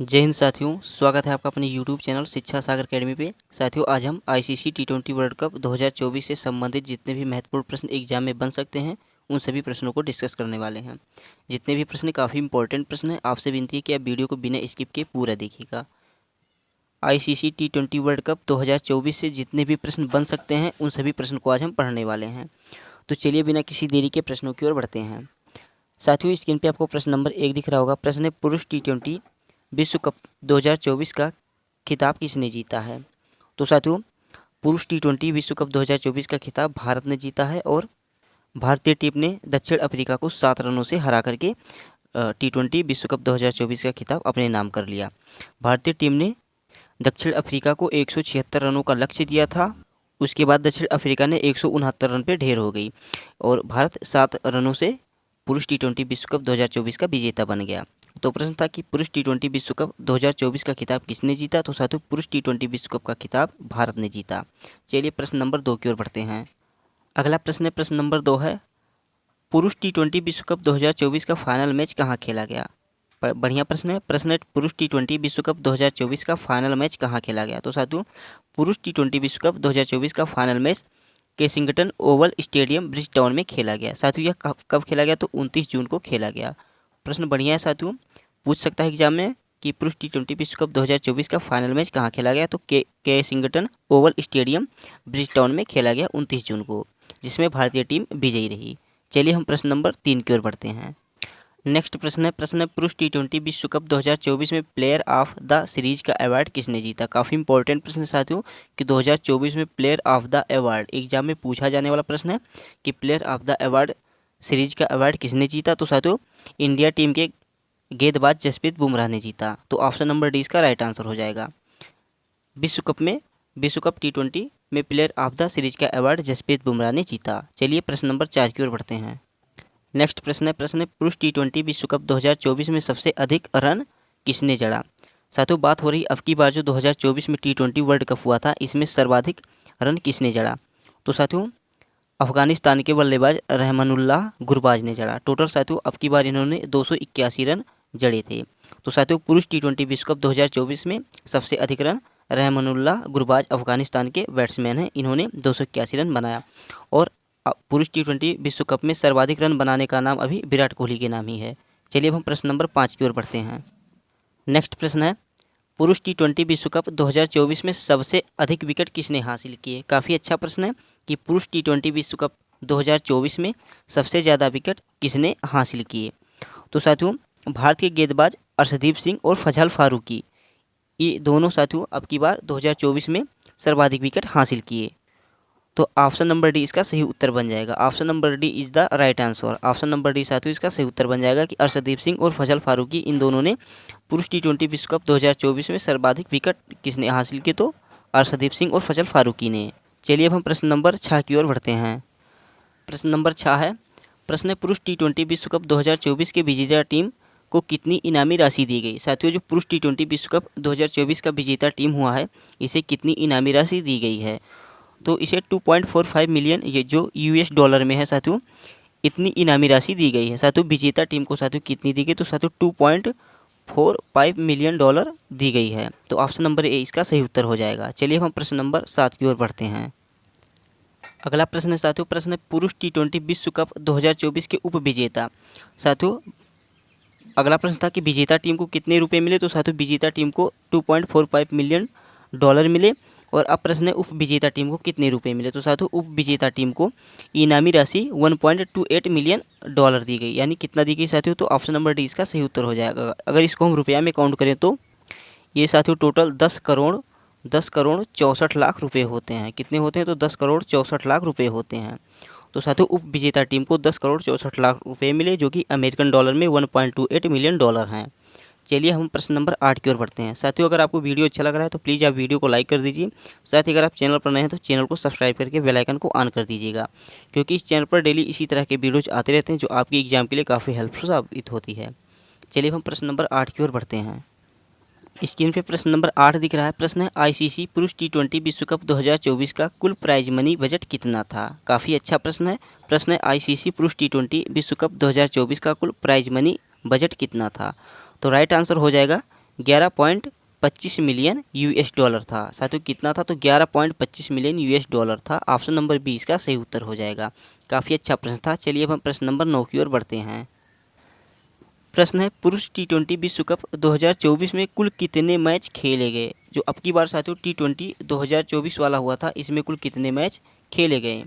जय हिंद साथियों, स्वागत है आपका अपने YouTube चैनल शिक्षा सागर अकेडमी पे। साथियों, आज हम ICC T20 वर्ल्ड कप 2024 से संबंधित जितने भी महत्वपूर्ण प्रश्न एग्जाम में बन सकते हैं उन सभी प्रश्नों को डिस्कस करने वाले हैं। जितने भी प्रश्न काफ़ी इंपॉर्टेंट प्रश्न हैं, आपसे विनती है कि आप वीडियो को बिना स्किप किए पूरा देखिएगा। ICC T20 वर्ल्ड कप 2024 से जितने भी प्रश्न बन सकते हैं उन सभी प्रश्न को आज हम पढ़ने वाले हैं। तो चलिए बिना किसी देरी के प्रश्नों की ओर बढ़ते हैं। साथियों, स्क्रीन पे आपको प्रश्न नंबर 1 दिख रहा होगा। प्रश्न है, पुरुष T20 विश्व कप 2024 का खिताब किसने जीता है? तो साथियों, पुरुष T20 विश्व कप 2024 का खिताब भारत ने जीता है और भारतीय टीम ने दक्षिण अफ्रीका को 7 रनों से हरा करके T20 विश्व कप 2024 का खिताब अपने नाम कर लिया। भारतीय टीम ने दक्षिण अफ्रीका को 176 रनों का लक्ष्य दिया था। उसके बाद दक्षिण अफ्रीका ने 169 रन पे ढेर हो गई और भारत 7 रनों से पुरुष T20 विश्व कप 2024 का विजेता बन गया। तो प्रश्न था कि पुरुष T20 विश्व कप 2024 का खिताब किसने जीता? तो साथियों, पुरुष T20 विश्व कप का खिताब भारत ने जीता। चलिए प्रश्न नंबर 2 की ओर बढ़ते हैं। अगला प्रश्न है, प्रश्न नंबर 2 है, पुरुष T20 विश्व कप 2024 का फाइनल मैच कहाँ खेला गया? बढ़िया प्रश्न है। प्रश्न है, पुरुष T20 विश्व कप 2024 का फाइनल मैच कहाँ खेला गया? तो साथियों, पुरुष T20 विश्व कप 2024 का final match Kensington Oval stadium Bridgetown में खेला गया। साथियों, यह कब खेला गया? तो 29 जून को खेला गया। प्रश्न बढ़िया है साथियों, पूछ सकता है एग्जाम में कि पुरुष T20 विश्व कप 2024 का फाइनल मैच कहाँ खेला गया? तो केसिंगटन ओवल स्टेडियम ब्रिजटाउन में खेला गया 29 जून को, जिसमें भारतीय टीम विजयी रही। चलिए हम प्रश्न नंबर 3 की ओर बढ़ते हैं। नेक्स्ट प्रश्न है, पुरुष T20 विश्व कप 2024 में प्लेयर ऑफ द सीरीज का अवार्ड किसने जीता? काफ़ी इंपॉर्टेंट प्रश्न है साथियों कि 2024 में player of the award exam में पूछा जाने वाला प्रश्न है कि player of the award series का अवार्ड किसने जीता? तो साथियों, इंडिया टीम के गेंदबाज जसप्रीत बुमराह ने जीता। तो ऑप्शन नंबर डी इसका राइट आंसर हो जाएगा। विश्व कप T20 में प्लेयर ऑफ द सीरीज का अवार्ड जसप्रीत बुमराह ने जीता। चलिए प्रश्न नंबर 4 की ओर बढ़ते हैं। नेक्स्ट प्रश्न है, पुरुष T20 विश्व कप 2024 में सबसे अधिक रन किसने जड़ा? साथियों, बात हो रही अब की बार जो 2024 में T20 वर्ल्ड कप हुआ था, इसमें सर्वाधिक रन किसने जड़ा? तो साथियों, अफगानिस्तान के बल्लेबाज रहमानुल्लाह गुरबाज ने जड़ा। टोटल साथियों अब की बार इन्होंने 281 रन जड़े थे। तो साथियों, पुरुष T20 विश्व कप 2024 में सबसे अधिक रन रहमानुल्लाह गुरबाज अफगानिस्तान के बैट्समैन हैं, इन्होंने 281 रन बनाया। और पुरुष T20 विश्व कप में सर्वाधिक रन बनाने का नाम अभी विराट कोहली के नाम ही है। चलिए अब हम प्रश्न नंबर 5 की ओर बढ़ते हैं। नेक्स्ट प्रश्न है, पुरुष T20 विश्व कप 2024 में सबसे अधिक विकेट किसने हासिल किए? काफ़ी अच्छा प्रश्न है कि पुरुष T20 विश्व कप 2024 में सबसे ज़्यादा विकेट किसने हासिल किए? तो साथियों, भारत के गेंदबाज अर्शदीप सिंह और फजल फारूकी, ये दोनों साथियों अब की बार 2024 में सर्वाधिक विकेट हासिल किए। तो ऑप्शन नंबर डी इसका सही उत्तर बन जाएगा। Option number D is the right answer. Option number D साथियों इसका सही उत्तर बन जाएगा कि अर्शदीप सिंह और फजल फारूकी, इन दोनों ने पुरुष T20 विश्व कप 2024 में सर्वाधिक विकेट किसने हासिल किए? तो अर्शदीप सिंह और फजल फारूकी ने। चलिए अब हम प्रश्न नंबर 6 की ओर बढ़ते हैं। प्रश्न नंबर 6 है, प्रश्न है, पुरुष T20 विश्व कप 2024 के विजेता टीम को कितनी इनामी राशि दी गई? साथियों, जो पुरुष T20 विश्व कप 2024 का विजेता टीम हुआ है, इसे कितनी इनामी राशि दी गई है? तो इसे 2.45 मिलियन, ये जो US डॉलर में है साथियों, इतनी इनामी राशि दी गई है। साथियों, विजेता टीम को साथियों कितनी दी गई? तो साथियों 2.45 मिलियन डॉलर दी गई है। तो ऑप्शन नंबर ए इसका सही उत्तर हो जाएगा। चलिए हम प्रश्न नंबर 7 की ओर बढ़ते हैं। अगला प्रश्न है साथियों, प्रश्न है, पुरुष T20 विश्व कप 2024 के उप विजेता। साथियों, अगला प्रश्न था कि विजेता टीम को कितने रुपए मिले? तो साथियों, विजेता टीम को 2.45 मिलियन डॉलर मिले। और अब प्रश्न है, उप विजेता टीम को कितने रुपए मिले? तो साथियों, उप विजेता टीम को इनामी राशि 1.28 मिलियन डॉलर दी गई। यानी कितना दी गई साथियों? तो ऑप्शन नंबर डी इसका सही उत्तर हो जाएगा। अगर इसको हम रुपया में काउंट करें तो ये साथियों टोटल 10 करोड़ 64 लाख रुपए होते हैं। कितने होते हैं? तो 10 करोड़ 64 लाख रुपए होते हैं। तो साथियों, उप विजेता टीम को 10 करोड़ 64 लाख रुपए मिले, जो कि अमेरिकन डॉलर में 1.28 मिलियन डॉलर हैं। चलिए हम प्रश्न नंबर 8 की ओर बढ़ते हैं। साथियों, अगर आपको वीडियो अच्छा लग रहा है तो प्लीज़ आप वीडियो को लाइक कर दीजिए। साथ ही अगर आप चैनल पर नए हैं तो चैनल को सब्सक्राइब करके बेल आइकन को ऑन कर दीजिएगा, क्योंकि इस चैनल पर डेली इसी तरह के वीडियोज आते रहते हैं जो आपके एग्जाम के लिए काफ़ी हेल्पफुल साबित होती है। चलिए हम प्रश्न नंबर 8 की ओर बढ़ते हैं। स्क्रीन पे प्रश्न नंबर 8 दिख रहा है। प्रश्न है, ICC पुरुष T20 विश्व कप 2024 का कुल प्राइज मनी बजट कितना था? काफ़ी अच्छा प्रश्न है। प्रश्न है, ICC पुरुष T20 विश्व कप 2024 का कुल प्राइज मनी बजट कितना था? तो राइट आंसर हो जाएगा 11.25 मिलियन यूएस डॉलर था। साथियों कितना था? तो 11.25 मिलियन यूएस डॉलर था। ऑप्शन नंबर बी इसका सही उत्तर हो जाएगा। काफ़ी अच्छा प्रश्न था। चलिए अब हम प्रश्न नंबर 9 की ओर बढ़ते हैं। प्रश्न है, पुरुष टी20 विश्व कप 2024 में कुल कितने मैच खेले गए? जो अब की बार साथियों टी20 2024 वाला हुआ था, इसमें कुल कितने मैच खेले गए?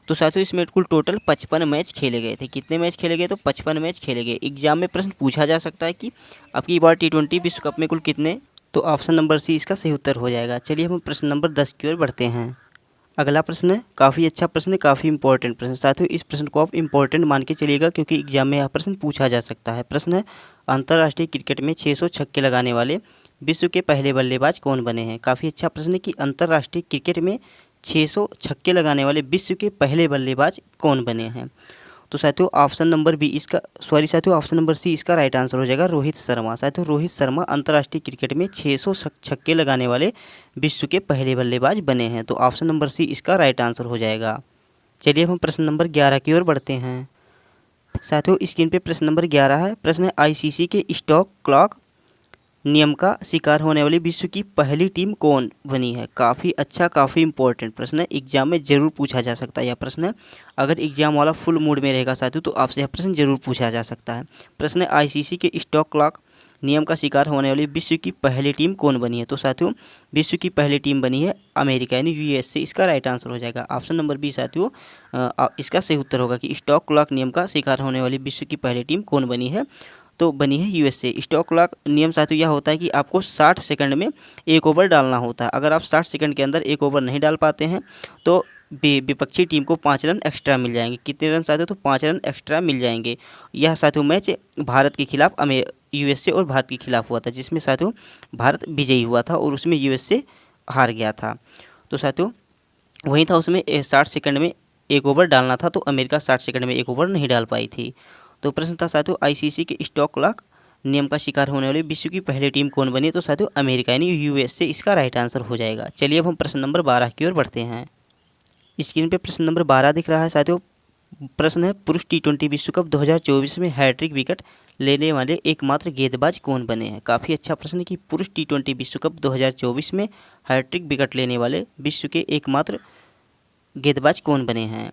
तो साथियों इसमें कुल टोटल 55 मैच खेले गए थे। कितने मैच खेले गए? तो 55 मैच खेले गए। एग्जाम में प्रश्न पूछा जा सकता है कि अब की बार टी20 विश्व कप में कुल कितने, तो ऑप्शन नंबर सी इसका सही उत्तर हो जाएगा। चलिए हम प्रश्न नंबर 10 की ओर बढ़ते हैं। अगला प्रश्न है, काफ़ी अच्छा प्रश्न है, काफ़ी इंपॉर्टेंट प्रश्न। साथियों इस प्रश्न को आप इंपॉर्टेंट मान के चलिएगा क्योंकि एग्जाम में यह प्रश्न पूछा जा सकता है। प्रश्न है, अंतर्राष्ट्रीय क्रिकेट में 600 छक्के लगाने वाले विश्व के पहले बल्लेबाज कौन बने हैं? काफ़ी अच्छा प्रश्न है कि अंतर्राष्ट्रीय क्रिकेट में 600 छक्के लगाने वाले विश्व के पहले बल्लेबाज कौन बने हैं? तो साथियों ऑप्शन नंबर बी इसका साथियों ऑप्शन नंबर सी इसका राइट आंसर हो जाएगा, रोहित शर्मा। साथियों रोहित शर्मा अंतर्राष्ट्रीय क्रिकेट में 600 छक्के लगाने वाले विश्व के पहले बल्लेबाज बने हैं। तो ऑप्शन नंबर सी इसका राइट आंसर हो जाएगा। चलिए हम प्रश्न नंबर 11 की ओर बढ़ते हैं। साथियों स्क्रीन पे प्रश्न नंबर 11 है। प्रश्न है, आईसीसी के स्टॉक क्लॉक नियम का शिकार होने वाली विश्व की पहली टीम कौन बनी है? काफ़ी अच्छा, काफ़ी इंपॉर्टेंट प्रश्न है। एग्जाम में जरूर पूछा जा सकता है यह प्रश्न। अगर एग्जाम वाला फुल मूड में रहेगा साथियों तो आपसे यह प्रश्न जरूर पूछा जा सकता है। प्रश्न है, आईसीसी के स्टॉक क्लॉक नियम का शिकार होने वाली विश्व की पहली टीम कौन बनी है? तो साथियों विश्व की पहली टीम बनी है अमेरिका यानी यूएसए। इसका राइट आंसर हो जाएगा ऑप्शन नंबर बी। साथियों इसका सही उत्तर होगा कि स्टॉक क्लॉक नियम का शिकार होने वाली विश्व की पहली टीम कौन बनी है? तो बनी है यूएसए। स्टॉक क्लॉक नियम साथियों यह होता है कि आपको 60 सेकंड में एक ओवर डालना होता है। अगर आप 60 सेकंड के अंदर एक ओवर नहीं डाल पाते हैं तो विपक्षी टीम को 5 रन एक्स्ट्रा मिल जाएंगे। कितने रन साथियों? तो 5 रन एक्स्ट्रा मिल जाएंगे। यह साथियों मैच भारत के खिलाफ यूएसए और भारत के खिलाफ हुआ था, जिसमें साथियों भारत विजयी हुआ था और उसमें यूएसए हार गया था। तो साथियों वही था, उसमें 60 सेकंड में एक ओवर डालना था तो अमेरिका 60 सेकंड में एक ओवर नहीं डाल पाई थी। तो प्रश्न था साथियों, आईसीसी के स्टॉक क्लॉक नियम का शिकार होने वाली विश्व की पहली टीम कौन बनी? तो साथियों अमेरिका यानी यूएसए इसका राइट आंसर हो जाएगा। चलिए अब हम प्रश्न नंबर 12 की ओर बढ़ते हैं। स्क्रीन पे प्रश्न नंबर 12 दिख रहा है साथियों। प्रश्न है, पुरुष टी20 विश्व कप 2024 में हैट्रिक विकेट लेने वाले एकमात्र गेंदबाज कौन बने हैं? काफ़ी अच्छा प्रश्न है कि पुरुष टी20 विश्व कप 2024 में हैट्रिक विकेट लेने वाले विश्व के एकमात्र गेंदबाज कौन बने हैं?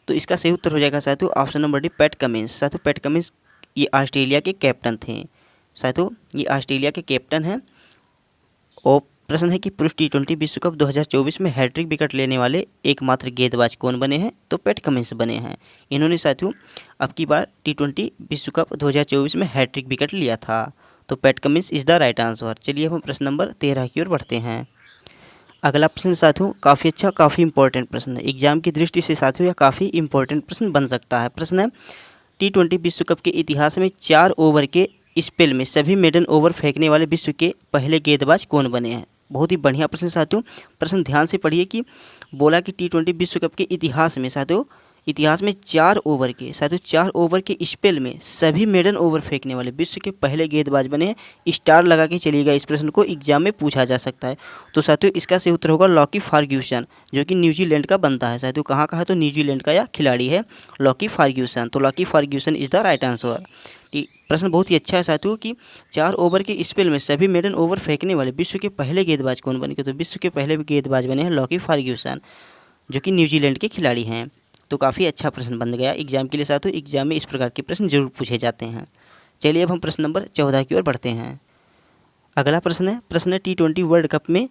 तो इसका सही उत्तर हो जाएगा साथियों option number D, PAT Cummins. साथियों पैट कमिंस ये ऑस्ट्रेलिया के कैप्टन थे। साथियों ये ऑस्ट्रेलिया के कैप्टन हैं। और प्रश्न है कि पुरुष टी20 विश्व कप 2024 में हैट्रिक विकेट लेने वाले एकमात्र गेंदबाज कौन बने हैं? तो पैट कमिंस बने हैं। इन्होंने साथियों अब की बार टी20 विश्व कप 2024 में हैट्रिक विकेट लिया था। तो PAT Cummins is the right answer. चलिए हम प्रश्न नंबर 13 की ओर बढ़ते हैं। अगला प्रश्न साथियों काफ़ी अच्छा, काफ़ी इंपॉर्टेंट प्रश्न है। एग्जाम की दृष्टि से साथियों यह काफ़ी इंपॉर्टेंट प्रश्न बन सकता है। प्रश्न है, टी20 विश्व कप के इतिहास में 4 ओवर के स्पेल में सभी मेडन ओवर फेंकने वाले विश्व के पहले गेंदबाज कौन बने हैं? बहुत ही बढ़िया प्रश्न साथियों। प्रश्न ध्यान से पढ़िए कि बोला कि टी20 विश्व कप के इतिहास में साथियों इतिहास में 4 ओवर के साथियों 4 ओवर के स्पेल में सभी मेडन ओवर फेंकने वाले विश्व के पहले गेंदबाज बने हैं। स्टार लगा के चलिएगा, इस प्रश्न को एग्जाम में पूछा जा सकता है। तो साथियों इसका सही उत्तर होगा लॉकी फर्ग्यूसन, जो कि न्यूजीलैंड का बनता है। साथियों कहाँ का है? तो न्यूजीलैंड का यह खिलाड़ी है लॉकी फर्ग्यूसन। तो Lockie Ferguson is the right answer. प्रश्न बहुत ही अच्छा है साथियों कि 4 ओवर के स्पेल में सभी मेडन ओवर फेंकने वाले विश्व के पहले गेंदबाज कौन बने? तो विश्व के पहले गेंदबाज बने हैं लॉकी फर्ग्यूसन, जो कि न्यूजीलैंड के खिलाड़ी हैं। तो काफ़ी अच्छा प्रश्न बन गया एग्जाम के लिए साथियों। एग्जाम में इस प्रकार के प्रश्न जरूर पूछे जाते हैं। चलिए अब हम प्रश्न नंबर 14 की ओर बढ़ते हैं। अगला प्रश्न है टी20 वर्ल्ड कप में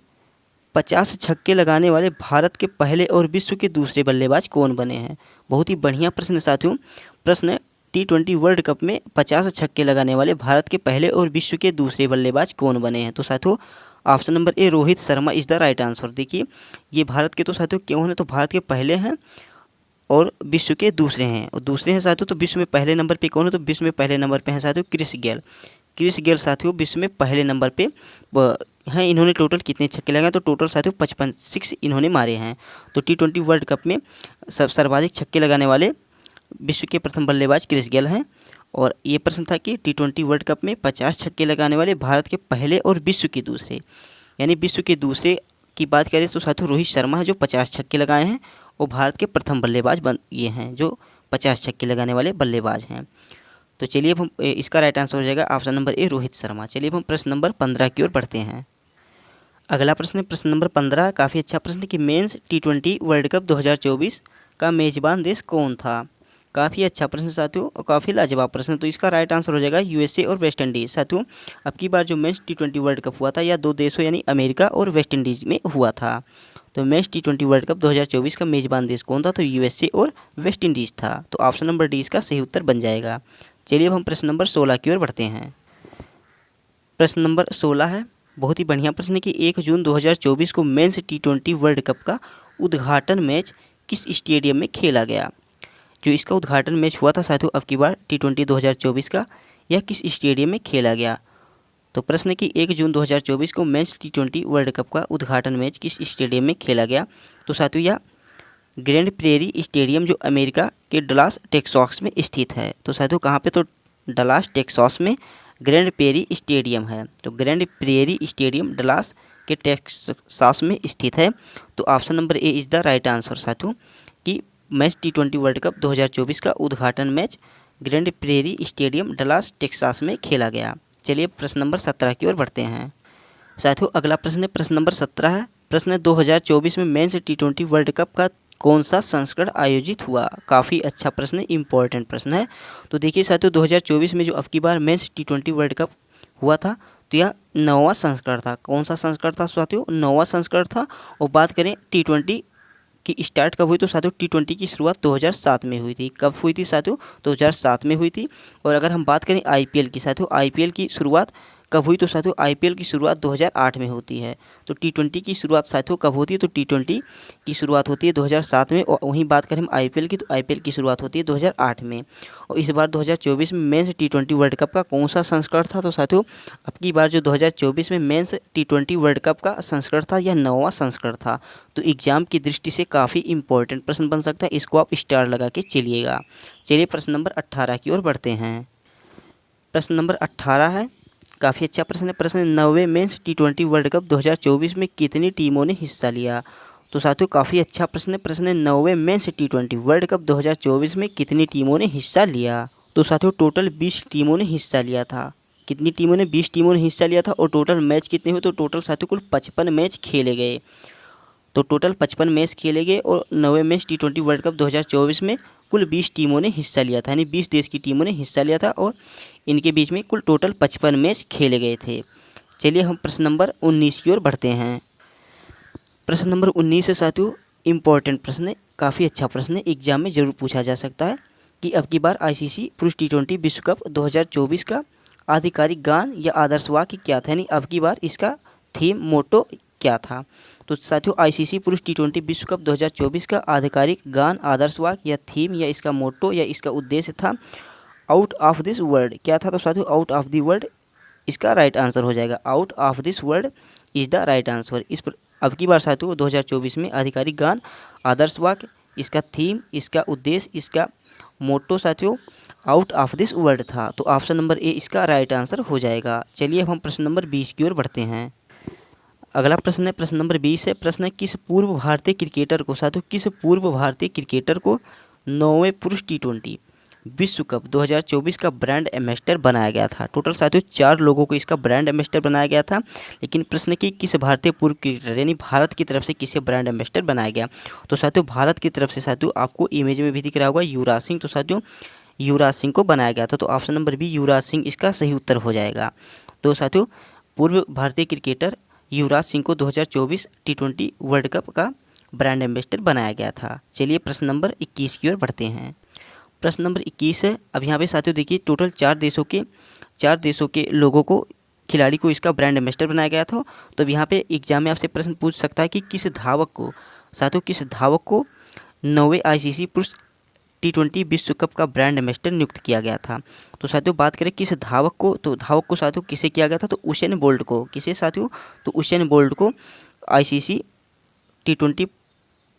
50 छक्के लगाने वाले भारत के पहले और विश्व के दूसरे बल्लेबाज कौन बने हैं? बहुत ही बढ़िया प्रश्न साथियों। प्रश्न टी20 वर्ल्ड कप में 50 छक्के लगाने वाले भारत के पहले और विश्व के दूसरे बल्लेबाज कौन बने हैं? तो साथियों option number A, Rohit Sharma is the right answer. देखिए ये भारत के तो साथियों क्यों है? तो भारत के पहले हैं और विश्व के दूसरे हैं। और दूसरे हैं साथियों तो विश्व में पहले नंबर पे कौन है? तो विश्व में पहले नंबर पे हैं साथियों क्रिस गेल। क्रिस गेल साथियों विश्व में पहले नंबर पे हैं। इन्होंने टोटल कितने छक्के लगाए? तो टोटल साथियों 55 इन्होंने मारे हैं। तो टी20 वर्ल्ड कप में सर्वाधिक छक्के लगाने वाले विश्व के प्रथम बल्लेबाज क्रिस गेल हैं। और ये प्रश्न था कि टी20 वर्ल्ड कप में 50 छक्के लगाने वाले भारत के पहले और विश्व के दूसरे, यानी विश्व के दूसरे की बात करें तो साथियों रोहित शर्मा है जो 50 छक्के लगाए हैं और भारत के प्रथम बल्लेबाज ये हैं जो 50 छक्के लगाने वाले बल्लेबाज हैं। तो चलिए अब हम इसका राइट आंसर हो जाएगा option number A Rohit Sharma. चलिए अब हम प्रश्न नंबर 15 की ओर बढ़ते हैं। अगला प्रश्न है प्रश्न नंबर 15, काफ़ी अच्छा प्रश्न कि मेंस T20 वर्ल्ड कप 2024 का मेजबान देश कौन था। काफ़ी अच्छा प्रश्न साथियों और काफ़ी लाजवाब प्रश्न। तो इसका राइट आंसर हो जाएगा यूएसए और वेस्ट इंडीज़। साथियों अब की बार जो मेंस T20 वर्ल्ड कप हुआ था यह 2 देशों यानी अमेरिका और वेस्ट इंडीज़ में हुआ था। तो मेंस T20 वर्ल्ड कप 2024 का मेजबान देश कौन था, तो यूएसए और वेस्ट इंडीज़ था। तो ऑप्शन नंबर डी इसका सही उत्तर बन जाएगा। चलिए अब हम प्रश्न नंबर 16 की ओर बढ़ते हैं। प्रश्न नंबर 16 है, बहुत ही बढ़िया प्रश्न है कि 1 जून 2024 को मेंस T20 वर्ल्ड कप का उद्घाटन मैच किस स्टेडियम में खेला गया। जो इसका उद्घाटन मैच हुआ था साथियों अब की बार T20 2024 का, यह किस स्टेडियम में खेला गया। तो प्रश्न है कि 1 जून 2024 को मेंस T20 वर्ल्ड कप का उद्घाटन मैच किस स्टेडियम में खेला गया। तो साथियों यह ग्रैंड प्रेरी स्टेडियम जो अमेरिका के डलास टेक्सास में स्थित है। तो साथियों कहाँ पे, तो डलास टेक्सास में ग्रैंड प्रेरी स्टेडियम है। तो ग्रैंड प्रेरी स्टेडियम डलास के टेक्सास में स्थित है। तो option number A is the right answer साथियों कि मेंस T20 वर्ल्ड कप 2024 का उद्घाटन match grand prairie stadium Dallas Texas में खेला गया। चलिए प्रश्न नंबर 17 की ओर बढ़ते हैं। साथियों अगला प्रश्न है प्रश्न नंबर 17 है, प्रश्न 2024 में मेंस T20 वर्ल्ड कप का कौन सा संस्करण आयोजित हुआ। काफ़ी अच्छा प्रश्न है, इंपॉर्टेंट प्रश्न है। तो देखिए साथियों 2024 में जो अब की बार मेंस T20 वर्ल्ड कप हुआ था तो यह 9वां संस्करण था। कौन सा संस्करण था साथियों, 9वां संस्करण था। और बात करें T20 की स्टार्ट कब हुई, तो साथियों T20 की शुरुआत 2007 में हुई थी। कब हुई थी साथियों, 2007 में हुई थी। और अगर हम बात करें IPL की साथियों, IPL की शुरुआत कब हुई, तो साथियों IPL की शुरुआत 2008 में होती है। तो T20 की शुरुआत साथियों कब होती है, तो T20 की शुरुआत होती है 2007 में। और वहीं बात करें हम IPL की, तो IPL की शुरुआत होती है 2008 में। और इस बार 2024 में मेंस T20 वर्ल्ड कप का कौन सा संस्करण था, तो साथियों अब की बार जो 2024 में मेंस T20 वर्ल्ड कप का संस्करण था यह 9वां संस्करण था। तो एग्जाम की दृष्टि से काफ़ी इंपॉर्टेंट प्रश्न बन सकता है, इसको आप स्टार लगा के चलिएगा। चलिए प्रश्न नंबर 18 की ओर बढ़ते हैं। प्रश्न नंबर 18 है, काफ़ी अच्छा प्रश्न है। प्रश्न 9वें मेंस T20 वर्ल्ड कप 2024 में कितनी टीमों ने हिस्सा लिया। तो साथियों काफ़ी अच्छा प्रश्न है। प्रश्न 9वें मेंस T20 वर्ल्ड कप 2024 में कितनी टीमों ने हिस्सा लिया। तो साथियों टोटल 20 टीमों ने हिस्सा लिया था। कितनी टीमों ने, 20 टीमों ने हिस्सा लिया था। और टोटल मैच कितने हुए, तो टोटल साथियों कुल 55 मैच खेले गए। तो टोटल 55 मैच खेले गए और 9वें मेंस T20 वर्ल्ड कप 2024 में कुल 20 टीमों ने हिस्सा लिया था, यानी 20 देश की टीमों ने हिस्सा लिया था। और इनके बीच में कुल टोटल 55 मैच खेले गए थे। चलिए हम प्रश्न नंबर 19 की ओर बढ़ते हैं। प्रश्न नंबर 19 से साथियों इम्पोर्टेंट प्रश्न है, काफ़ी अच्छा प्रश्न है, एग्जाम में ज़रूर पूछा जा सकता है कि अब की बार ICC पुरुष T20 विश्व कप 2024 का आधिकारिक गान या आदर्श वाक्य क्या था, यानी अब की बार इसका थीम मोटो क्या था। तो साथियों ICC पुरुष T20 विश्व कप 2024 का आधिकारिक गान, आदर्श वाक्य या थीम या इसका मोटो या इसका उद्देश्य था आउट ऑफ दिस वर्ल्ड। क्या था, तो साथियों आउट ऑफ द वर्ल्ड इसका राइट आंसर हो जाएगा। Out of this world is the right answer. अब की बार साथियों 2024 में आधिकारिक गान, आदर्श वाक्य, इसका थीम, इसका उद्देश्य, इसका मोटो साथियों आउट ऑफ दिस वर्ल्ड था। तो ऑप्शन नंबर ए इसका राइट आंसर हो जाएगा। चलिए अब हम प्रश्न नंबर 20 की ओर बढ़ते हैं। अगला प्रश्न है प्रश्न नंबर 20 है, प्रश्न है किस पूर्व भारतीय क्रिकेटर को साथियों किस पूर्व भारतीय क्रिकेटर को 9वें पुरुष T20 विश्व कप 2024 का ब्रांड एम्बेसडर बनाया गया था। टोटल साथियों 4 लोगों को इसका ब्रांड एम्बेसडर बनाया गया था। लेकिन प्रश्न कि किस भारतीय पूर्व क्रिकेटर यानी भारत की तरफ से किसे ब्रांड एम्बेसडर बनाया गया। तो साथियों भारत की तरफ से साथियों आपको इमेज में भी दिख रहा होगा युवराज सिंह। तो साथियों युवराज सिंह को बनाया गया था। तो option number B Yuvraj Singh इसका सही उत्तर हो जाएगा। तो साथियों पूर्व भारतीय क्रिकेटर युवराज सिंह को 2024 T20 वर्ल्ड कप का ब्रांड एम्बेसडर बनाया गया था। चलिए प्रश्न नंबर 21 की ओर बढ़ते हैं। प्रश्न नंबर 21 है, अब यहाँ पे साथियों देखिए टोटल 4 देशों के लोगों को, खिलाड़ी को इसका ब्रांड एम्बेसडर बनाया गया था। तो यहाँ पे एग्जाम में आपसे प्रश्न पूछ सकता है कि किस धावक को साथियों 9वें ICC पुरुष T20 विश्व कप का ब्रांड एम्बेसडर नियुक्त किया गया था। तो साथियों बात करें किस धावक को, तो धावक को साथियों किसे किया गया था, तो उसेन बोल्ट को। किसे साथियों, तो उसेन बोल्ट को ICC T20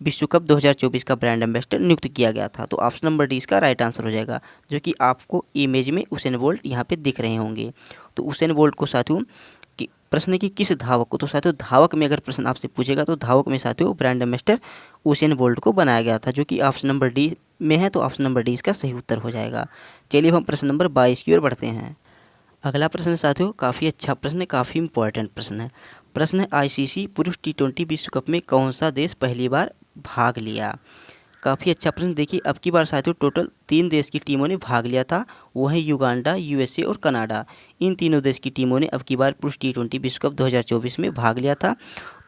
विश्व कप 2024 का ब्रांड एम्बेसडर नियुक्त किया गया था। तो ऑप्शन नंबर डी इसका राइट आंसर हो जाएगा, जो कि आपको इमेज में उसेन बोल्ट यहाँ पे दिख रहे होंगे। तो उसेन बोल्ट को साथियों कि प्रश्न है कि किस धावक को, तो साथियों धावक में अगर प्रश्न आपसे पूछेगा तो धावक में साथियों ब्रांड एम्बेसडर उसेन बोल्ट को बनाया गया था, जो कि ऑप्शन नंबर डी में है, तो ऑप्शन नंबर डी इसका सही उत्तर हो जाएगा। चलिए अब हम प्रश्न नंबर 22 की ओर बढ़ते हैं। अगला प्रश्न साथियों काफ़ी अच्छा प्रश्न है, काफ़ी इंपॉर्टेंट प्रश्न है। प्रश्न है आईसीसी पुरुष टी20 विश्व कप में कौन सा देश पहली बार भाग लिया। काफ़ी अच्छा प्रश्न। देखिए अब की बार साथियों टोटल 3 देश की टीमों ने भाग लिया था, वो है युगांडा, यूएसए और कनाडा। इन तीनों देश की टीमों ने अब की बार पुरुष टी20 विश्व कप 2024 में भाग लिया था।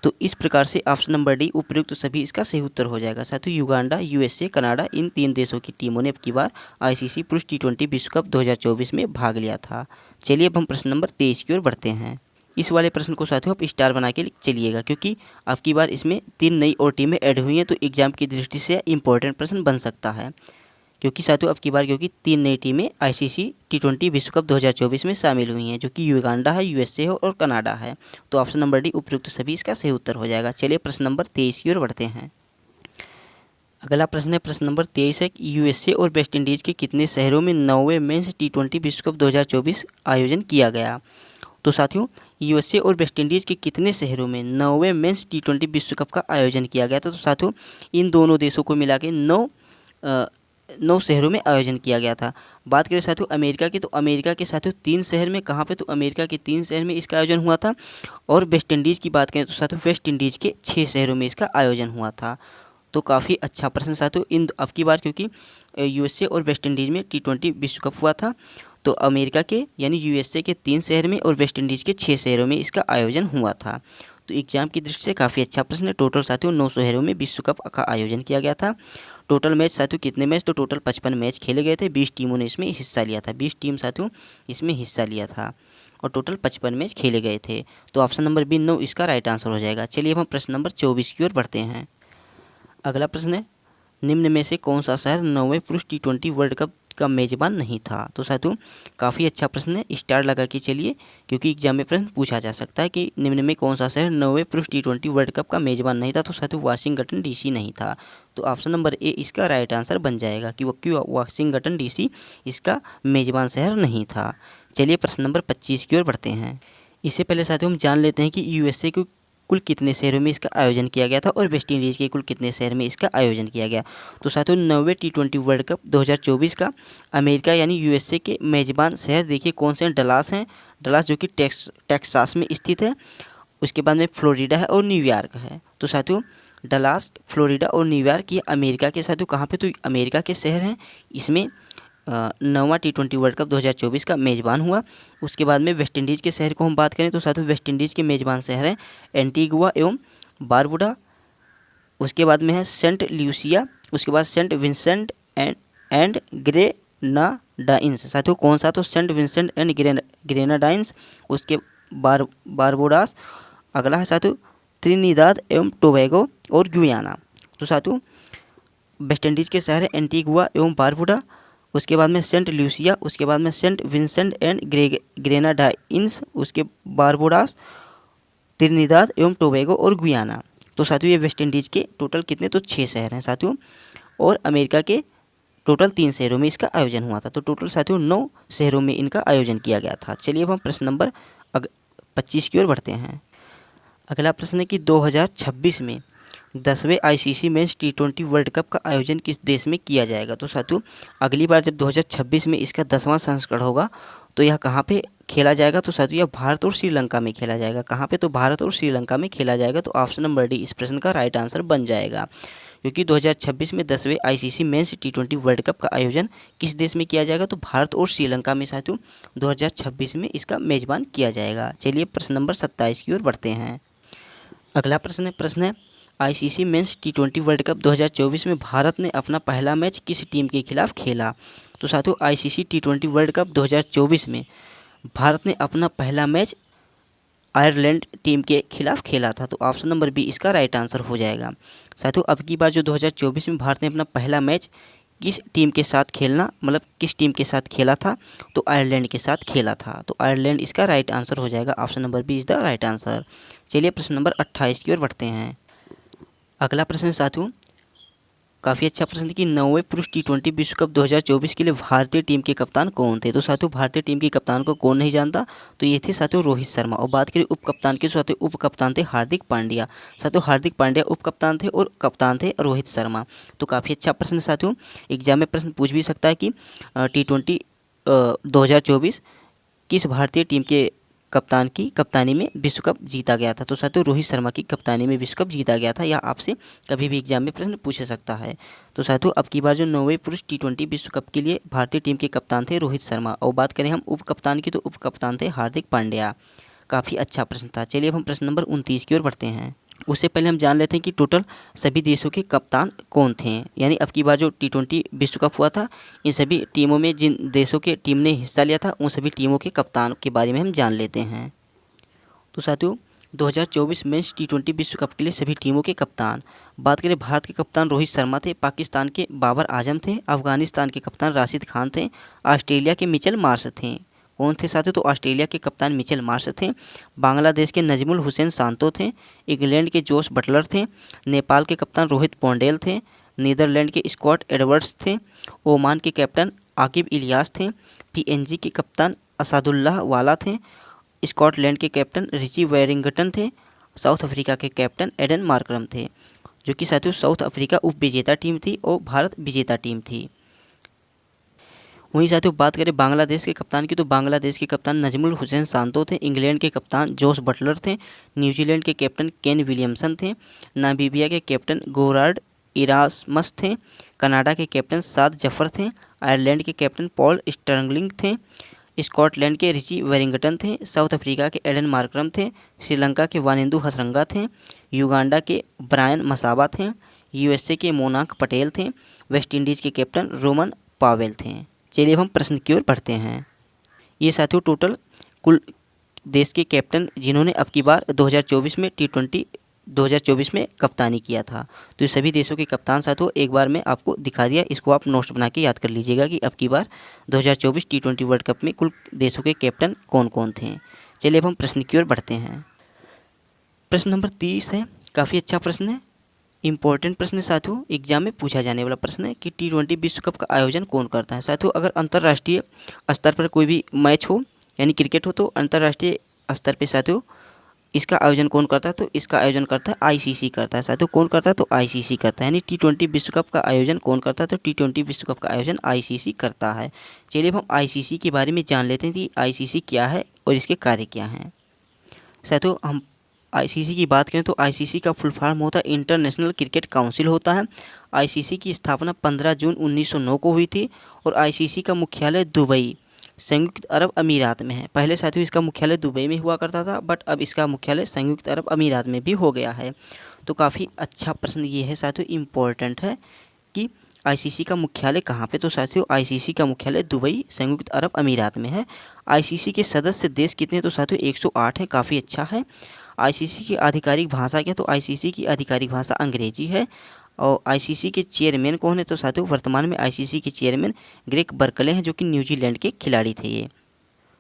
तो इस प्रकार से ऑप्शन नंबर डी उपयुक्त तो सभी इसका सही उत्तर हो जाएगा। साथियों युगांडा, यूएसए, कनाडा इन 3 देशों की टीमों ने अब की बार आईसीसी पुरुष टी20 विश्व कप 2024 में भाग लिया था। चलिए अब हम प्रश्न नंबर 23 की ओर बढ़ते हैं। इस वाले प्रश्न को साथियों आप स्टार बना के चलिएगा, क्योंकि अब की बार इसमें 3 नई और टीमें ऐड हुई हैं, तो एग्जाम की दृष्टि से इंपॉर्टेंट प्रश्न बन सकता है। क्योंकि साथियों अब की बार 3 नई टीमें आईसीसी टी20 विश्व कप 2024 में शामिल हुई हैं, जो कि युगांडा है, यूएसए है और कनाडा है। तो ऑप्शन नंबर डी उपयुक्त सभी इसका सही उत्तर हो जाएगा। चलिए प्रश्न नंबर 23 की ओर बढ़ते हैं। अगला प्रश्न है प्रश्न नंबर 23 है कि यूएसए और वेस्ट इंडीज़ के कितने शहरों में 9वें मेंस टी20 विश्व कप 2024 आयोजन किया गया। तो साथियों यूएसए और वेस्ट इंडीज़ के कितने शहरों में 9वें मेंस टी20 विश्व कप का आयोजन किया गया था। तो साथियों इन दोनों देशों को मिला के 9 शहरों में आयोजन किया गया था। बात करें साथियों अमेरिका की, तो अमेरिका के साथियों 3 शहर में, कहाँ पे, तो अमेरिका के 3 शहर में इसका आयोजन हुआ था। और वेस्ट इंडीज़ की बात करें तो साथियों वेस्ट इंडीज़ के 6 शहरों में इसका आयोजन हुआ था। तो काफ़ी अच्छा प्रश्न साथियों। इन अब की बार क्योंकि यूएसए और वेस्ट इंडीज़ में टी20 विश्व कप हुआ था, तो अमेरिका के यानी यूएसए के 3 शहर में और वेस्ट इंडीज़ के 6 शहरों में इसका आयोजन हुआ था। तो एग्जाम की दृष्टि से काफ़ी अच्छा प्रश्न है। टोटल साथियों 9 शहरों में विश्व कप का आयोजन किया गया था। टोटल मैच साथियों कितने मैच, तो टोटल 55 मैच खेले गए थे। 20 टीमों ने इसमें हिस्सा लिया था। 20 टीम साथियों इसमें हिस्सा लिया था और टोटल 55 मैच खेले गए थे। तो ऑप्शन नंबर बी 9 इसका राइट आंसर हो जाएगा। चलिए अब हम प्रश्न नंबर 24 की ओर बढ़ते हैं। अगला प्रश्न है निम्न में से कौन सा शहर 9वें पुरुष टी20 वर्ल्ड कप का मेज़बान नहीं था। तो साथियों काफ़ी अच्छा प्रश्न है, स्टार लगा के चलिए, क्योंकि एग्जाम में प्रश्न पूछा जा सकता है कि निम्न में कौन सा शहर 9वें पुरुष टी20 वर्ल्ड कप का मेज़बान नहीं था। तो साथियों वाशिंगटन डीसी नहीं था। तो ऑप्शन नंबर ए इसका राइट आंसर बन जाएगा कि वाशिंगटन डीसी इसका मेज़बान शहर नहीं था। चलिए प्रश्न नंबर 25 की ओर बढ़ते हैं। इससे पहले साथियों हम जान लेते हैं कि यूएसए को कुल कितने शहरों में इसका आयोजन किया गया था और वेस्ट इंडीज़ के कुल कितने शहर में इसका आयोजन किया गया। तो साथियों 9वें टी20 वर्ल्ड कप 2024 का अमेरिका यानी यूएसए के मेज़बान शहर देखिए कौन से हैं। डलास हैं, डलास जो कि टेक्सास में स्थित है। उसके बाद में फ्लोरिडा है और न्यूयॉर्क है। तो साथियों डलास, फ्लोरिडा और न्यूयॉर्क ये अमेरिका के साथियों कहाँ पे, तो अमेरिका के शहर हैं। इसमें 9वां टी20 वर्ल्ड कप 2024 का मेज़बान हुआ। उसके बाद में वेस्ट इंडीज़ के शहर को हम बात करें तो साथियों वेस्ट इंडीज़ के मेज़बान शहर हैं एंटीगुआ एवं बारबुडा। उसके बाद में है सेंट ल्यूसिया। उसके बाद सेंट विंसेंट एंड ग्रेनाडाइंस। साथियों कौन सा, तो सेंट विंसेंट एंड ग्रेनाडाइंस। उसके बारबुडास। अगला है साथियों त्रिनिदाद एवं टोबैगो और गुयाना। तो साथियों वेस्ट इंडीज़ के शहर है एंटीगुआ एवं बारबुडा। उसके बाद में सेंट ल्यूसिया। उसके बाद में सेंट विंसेंट एंड ग्रेनाडाइंस। उसके बारबुडास, त्रिनिदाद एवं टोबैगो और गुयाना। तो साथियों ये वेस्ट इंडीज़ के टोटल कितने, तो 6 शहर हैं साथियों। और अमेरिका के टोटल 3 शहरों में इसका आयोजन हुआ था। तो टोटल साथियों 9 शहरों में इनका आयोजन किया गया था। चलिए अब हम प्रश्न नंबर 25 की ओर बढ़ते हैं। अगला प्रश्न है कि 2026 में 10वें आईसीसी मेंस टी20 वर्ल्ड कप का आयोजन किस देश में किया जाएगा। तो साथियों अगली बार जब 2026 में इसका 10वां संस्करण होगा तो यह कहाँ पे खेला जाएगा। तो साथियों यह भारत और श्रीलंका में खेला जाएगा। कहाँ पे, तो भारत और श्रीलंका में खेला जाएगा। तो ऑप्शन नंबर डी इस प्रश्न का राइट आंसर बन जाएगा, क्योंकि 2026 में 10वें आईसीसी मेंस टी20 वर्ल्ड कप का आयोजन किस देश में किया जाएगा, तो भारत और श्रीलंका में साथियों 2026 में इसका मेज़बान किया जाएगा। चलिए प्रश्न नंबर 27 की ओर बढ़ते हैं। अगला प्रश्न है आईसीसी मेंस टी20 वर्ल्ड कप 2024 में भारत ने अपना पहला मैच किस टीम के खिलाफ खेला। तो साथियों आईसीसी टी20 वर्ल्ड कप 2024 में भारत ने अपना पहला मैच आयरलैंड टीम के खिलाफ खेला था। तो ऑप्शन नंबर बी इसका राइट आंसर हो जाएगा। साथियों अब की बार जो 2024 में भारत ने अपना पहला मैच किस टीम के साथ खेलना, मतलब किस टीम के साथ खेला था, तो आयरलैंड के साथ खेला था। तो आयरलैंड इसका राइट आंसर हो जाएगा। Option number B is the right answer. चलिए प्रश्न नंबर 28 की ओर बढ़ते हैं। अगला प्रश्न साथियों काफ़ी अच्छा प्रश्न है कि 9वें पुरुष T20 विश्व कप 2024 के लिए भारतीय टीम के कप्तान कौन थे। तो साथियों भारतीय टीम के कप्तान को कौन नहीं जानता, तो ये थे साथियों रोहित शर्मा। और बात करें उप कप्तान की, साथियों उप कप्तान थे हार्दिक पांड्या। साथियों हार्दिक पांड्या उप कप्तान थे और कप्तान थे रोहित शर्मा। तो काफ़ी अच्छा प्रश्न है साथियों, एग्जाम में प्रश्न पूछ भी सकता है कि T20 2024 किस भारतीय टीम के कप्तान की कप्तानी में विश्व कप जीता गया था। तो साथियों रोहित शर्मा की कप्तानी में विश्व कप जीता गया था। यह आपसे कभी भी एग्जाम में प्रश्न पूछ सकता है। तो साथियों अब की बार जो 9वें पुरुष T20 विश्व कप के लिए भारतीय टीम के कप्तान थे रोहित शर्मा। और बात करें हम उप कप्तान की, तो उप कप्तान थे हार्दिक पांड्या। काफ़ी अच्छा प्रश्न था। चलिए अब हम प्रश्न नंबर 29 की ओर बढ़ते हैं। उससे पहले हम जान लेते हैं कि टोटल सभी देशों के कप्तान कौन थे। यानी अब की बार जो T20 विश्व कप हुआ था, इन सभी टीमों में जिन देशों के टीम ने हिस्सा लिया था, उन सभी टीमों के कप्तान के बारे में हम जान लेते हैं। तो साथियों 2024 मेंस T20 विश्व कप के लिए सभी टीमों के कप्तान, बात करें भारत के कप्तान रोहित शर्मा थे, पाकिस्तान के बाबर आजम थे, अफगानिस्तान के कप्तान राशिद खान थे, ऑस्ट्रेलिया के मिचेल मार्श थे। कौन थे साथियों, तो ऑस्ट्रेलिया के कप्तान मिचेल मार्श थे, बांग्लादेश के नजमुल हुसैन सांतो थे, इंग्लैंड के जोश बटलर थे, नेपाल के कप्तान रोहित पौंडेल थे, नीदरलैंड के स्कॉट एडवर्ड्स थे, ओमान के कैप्टन आकिब इलियास थे, PNG के कप्तान असादुल्लाह वाला थे, स्कॉटलैंड के कैप्टन रिची वेरिंगटन थे, साउथ अफ्रीका के कैप्टन एडन मार्करम थे, जो कि साथियों साउथ अफ्रीका उप विजेता टीम थी और भारत विजेता टीम थी। वहीं साथियों बात करें बांग्लादेश के कप्तान की, तो बांग्लादेश के कप्तान नजमुल हुसैन सांतो थे, इंग्लैंड के कप्तान जोश बटलर थे, न्यूजीलैंड के कैप्टन केन विलियमसन थे, नामीबिया के कैप्टन गोरार्ड इरासमस थे, कनाडा के कैप्टन साद जफर थे, आयरलैंड के कैप्टन पॉल स्टर्लिंग थे, स्कॉटलैंड के रिची वेरिंगटन थे, साउथ अफ्रीका के एडन मार्करम थे, श्रीलंका के वानिंदु हसरंगा थे, युगांडा के ब्रायन मसाबा थे, USA के मोनाक पटेल थे, वेस्ट इंडीज़ के कैप्टन रोमन पावेल थे। चलिए अब हम प्रश्न की ओर बढ़ते हैं। ये साथियों टोटल कुल देश के कैप्टन जिन्होंने अब की बार 2024 में T20 2024 में कप्तानी किया था। तो ये सभी देशों के कप्तान साथियों एक बार मैं आपको दिखा दिया, इसको आप नोट्स बना के याद कर लीजिएगा कि अब की बार 2024 T20 वर्ल्ड कप में कुल देशों के कैप्टन कौन कौन थे। चलिए अब हम प्रश्न की ओर बढ़ते हैं। प्रश्न नंबर 30 है, काफ़ी अच्छा प्रश्न है, इंपॉर्टेंट प्रश्न है साथियों, एग्जाम में पूछा जाने वाला प्रश्न है कि T20 विश्व कप का आयोजन कौन करता है। साथियों अगर अंतर्राष्ट्रीय स्तर पर कोई भी मैच हो यानी क्रिकेट हो, तो अंतर्राष्ट्रीय स्तर पर साथियों इसका आयोजन कौन करता है, तो इसका आयोजन करता है ICC करता है। साथियों कौन करता है, तो ICC करता है। यानी T20 विश्व कप का आयोजन कौन करता है, तो T20 विश्व कप का आयोजन ICC करता है। चलिए अब हम ICC के बारे में जान लेते हैं कि ICC क्या है और इसके कार्य क्या हैं। साथियों हम ICC की बात करें तो ICC का फुल फॉर्म होता है इंटरनेशनल क्रिकेट काउंसिल होता है। ICC की स्थापना 15 जून 1909 को हुई थी और ICC का मुख्यालय दुबई संयुक्त अरब अमीरात में है। पहले साथियों इसका मुख्यालय दुबई में हुआ करता था, बट अब इसका मुख्यालय संयुक्त अरब अमीरात में भी हो गया है। तो काफ़ी अच्छा प्रश्न ये है साथियों, इम्पोर्टेंट है कि ICC का मुख्यालय कहाँ पे, तो साथियों ICC का मुख्यालय दुबई संयुक्त अरब अमीरात में है। ICC के सदस्य देश कितने, तो साथियों 108 है, काफ़ी अच्छा है। ICC की आधिकारिक भाषा क्या, तो ICC की आधिकारिक भाषा अंग्रेजी है। और ICC के चेयरमैन कौन है, तो साथियों वर्तमान में ICC के चेयरमैन ग्रेग बर्कले हैं, जो कि न्यूजीलैंड के खिलाड़ी थे ये।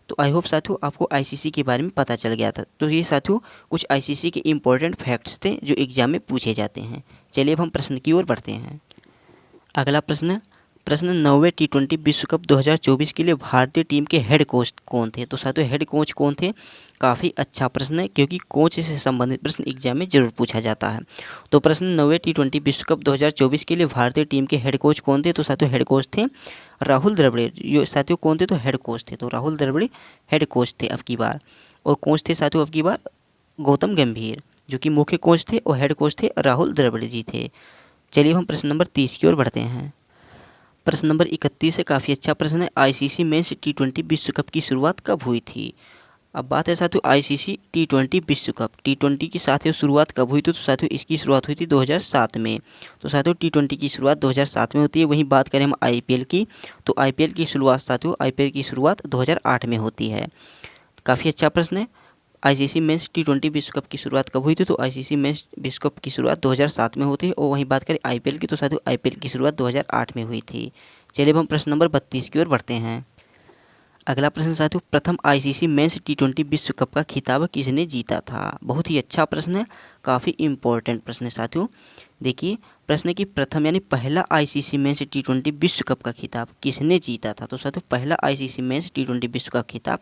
तो आई होप साथियों आपको ICC के बारे में पता चल गया था। तो ये साथियों कुछ ICC के इम्पोर्टेंट फैक्ट्स थे जो एग्जाम में पूछे जाते हैं। चलिए अब हम प्रश्न की ओर बढ़ते हैं। अगला प्रश्न 9वें T20 विश्व कप 2024 के लिए भारतीय टीम के हेड कोच कौन थे। तो साथियों हेड कोच कौन थे, काफ़ी अच्छा प्रश्न है क्योंकि कोच से संबंधित प्रश्न एग्जाम में जरूर पूछा जाता है। तो प्रश्न 9वें T20 विश्व कप 2024 के लिए भारतीय टीम के हेड कोच कौन थे, तो साथियों हेड कोच थे राहुल द्रविड़। ये साथियों कौन थे, तो हेड कोच थे, तो राहुल द्रविड़ हेड कोच थे अब की बार। और कोच थे साथियों अब की बार गौतम गंभीर, जो कि मुख्य कोच थे, और हेड कोच थे राहुल द्रविड़ जी थे। चलिए हम प्रश्न नंबर 30 की ओर बढ़ते हैं। प्रश्न नंबर 31 है, काफ़ी अच्छा प्रश्न है, ICC मेंस T20 विश्व कप की शुरुआत कब हुई थी। अब बात है साथियों ICC T20 विश्व कप T20 की साथियों शुरुआत कब हुई थी, तो साथियों इसकी शुरुआत हुई थी 2007 में। तो साथियों T20 की शुरुआत 2007 में होती है। वहीं बात करें हम IPL की, तो IPL की शुरुआत साथियों IPL की शुरुआत 2008 में होती है। काफ़ी अच्छा प्रश्न है, ICC मेंस T20 विश्व कप की शुरुआत कब हुई थी, तो ICC मेंस विश्व कप की शुरुआत 2007 में होती है। और वहीं बात करें IPL की, तो साथियों IPL की शुरुआत 2008 में हुई थी। चलिए अब हम प्रश्न नंबर 32 की ओर बढ़ते हैं। अगला प्रश्न साथियों प्रथम ICC मेंस T20 विश्व कप का खिताब किसने जीता था। बहुत ही अच्छा प्रश्न है, काफ़ी इम्पोर्टेंट प्रश्न है साथियों। देखिए प्रश्न है कि प्रथम यानी पहला आईसीसी मेंस टी20 विश्व कप का खिताब किसने जीता था। तो साथियों पहला आईसीसी मेंस टी20 विश्व कप खिताब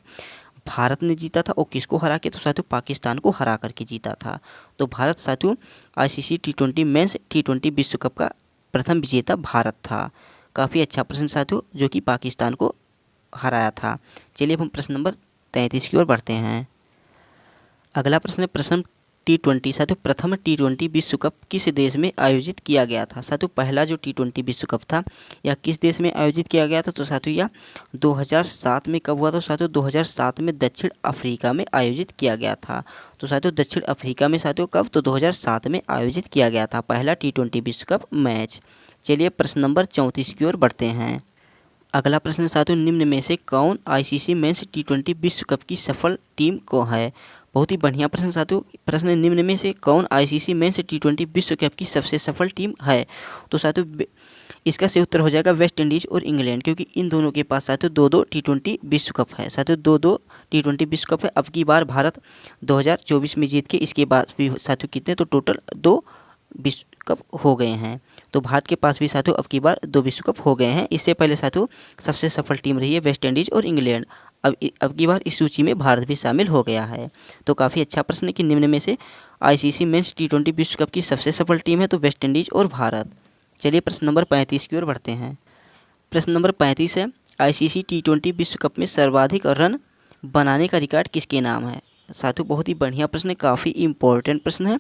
भारत ने जीता था और किसको हरा के, तो साथियों पाकिस्तान को हरा करके जीता था। तो भारत साथियों आईसीसी टी20 मेंस टी20 विश्व कप का प्रथम विजेता भारत था। काफ़ी अच्छा प्रश्न साथियों, जो कि पाकिस्तान को हराया था। चलिए अब हम प्रश्न नंबर 33 की ओर बढ़ते हैं। अगला प्रश्न है प्रथम टी20 साथियों प्रथम टी20 विश्व कप किस देश में आयोजित किया गया था। साथियों पहला जो टी20 विश्व कप था यह किस देश में आयोजित किया गया था। तो साथियों यह 2007 में कब हुआ था। साथियों 2007 में दक्षिण अफ्रीका में आयोजित किया गया था। तो साथियों दक्षिण अफ्रीका में साथियों कब, तो 2007 में आयोजित किया गया था पहला टी20 विश्व कप मैच। चलिए प्रश्न नंबर 34 की ओर बढ़ते हैं। अगला प्रश्न साथियों निम्न में से कौन आईसीसी मेंस टी20 विश्व कप की सफल टीम को है। बहुत ही बढ़िया प्रश्न साथियों। प्रश्न निम्न में से कौन आईसीसी मेंस टी20 विश्व कप की सबसे सफल टीम है। तो साथियों इसका सही उत्तर हो जाएगा वेस्ट इंडीज़ और इंग्लैंड, क्योंकि इन दोनों के पास साथियों 2-2 टी20 विश्व कप है। साथियों 2-2 टी20 विश्व कप है। अब की बार भारत 2024 में जीत के इसके बाद भी साथियों कितने, तो टोटल 2 विश्व कप हो गए हैं। तो भारत के पास भी साथियों अब की बार 2 विश्व कप हो गए हैं। इससे पहले साथियों सबसे सफल टीम रही है वेस्ट इंडीज़ और इंग्लैंड। अब की बार इस सूची में भारत भी शामिल हो गया है। तो काफ़ी अच्छा प्रश्न है कि निम्न में से आईसीसी मेंस टी20 विश्व कप की सबसे सफल टीम है, तो वेस्ट इंडीज़ और भारत। चलिए प्रश्न नंबर 35 की ओर बढ़ते हैं। प्रश्न नंबर 35 है आईसीसी टी20 विश्व कप में सर्वाधिक रन बनाने का रिकॉर्ड किसके नाम है। साथियों बहुत ही बढ़िया प्रश्न है, काफ़ी इंपॉर्टेंट प्रश्न है।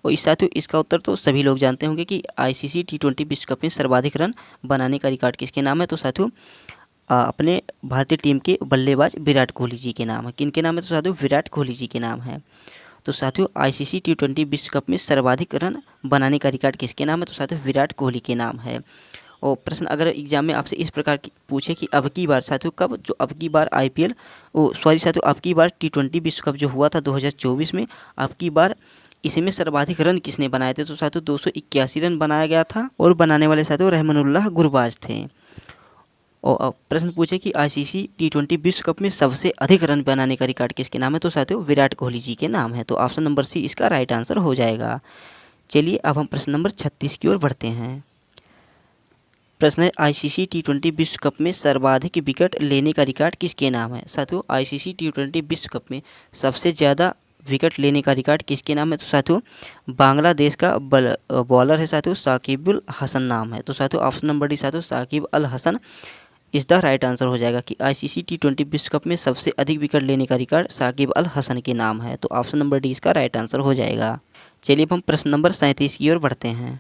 और इस साथियों इसका उत्तर तो सभी लोग जानते होंगे कि आईसीसी टी20 विश्व कप में सर्वाधिक रन बनाने का रिकॉर्ड किसके नाम है। तो साथियों अपने भारतीय टीम के बल्लेबाज विराट कोहली जी के नाम है। किनके नाम है, तो साथियों विराट कोहली जी के नाम है। तो साथियों आईसीसी टी20 विश्व कप में सर्वाधिक रन बनाने का रिकॉर्ड किसके नाम है। तो साथियों विराट कोहली के नाम है। और प्रश्न अगर एग्जाम में आपसे इस प्रकार की पूछे कि अब की बार साथियों कब, जो अब की बार आईपीएल साथियों अब की बार टी20 विश्व कप जो हुआ था 2024 में, अब की बार इसमें सर्वाधिक रन किसने बनाए थे। तो साथियों 281 रन बनाया गया था और बनाने वाले साथियों रहमानुल्लाह गुरबाज थे। और अब प्रश्न पूछे कि आईसीसी टी20 विश्व कप में सबसे अधिक रन बनाने का रिकॉर्ड किसके नाम है। तो साथियों विराट कोहली जी के नाम है। तो ऑप्शन नंबर सी इसका राइट आंसर हो जाएगा। चलिए अब हम प्रश्न नंबर 36 की ओर बढ़ते हैं। प्रश्न है आईसीसी टी20 विश्व कप में सर्वाधिक विकेट लेने का रिकॉर्ड किसके नाम है। साथियों आईसीसी टी20 विश्व कप में सबसे ज़्यादा विकेट लेने का रिकॉर्ड किसके नाम है। तो साथियों बांग्लादेश का बॉलर है साथियों साकिब अल हसन नाम है। तो साथियों ऑप्शन नंबर डी साथियों साकिब अल हसन इस द राइट आंसर हो जाएगा कि आईसीसी टी20 विश्व कप में सबसे अधिक विकेट लेने का रिकॉर्ड साकिब अल हसन के नाम है। तो ऑप्शन नंबर डी इसका राइट आंसर हो जाएगा। चलिए अब हम प्रश्न नंबर 37 की ओर बढ़ते हैं।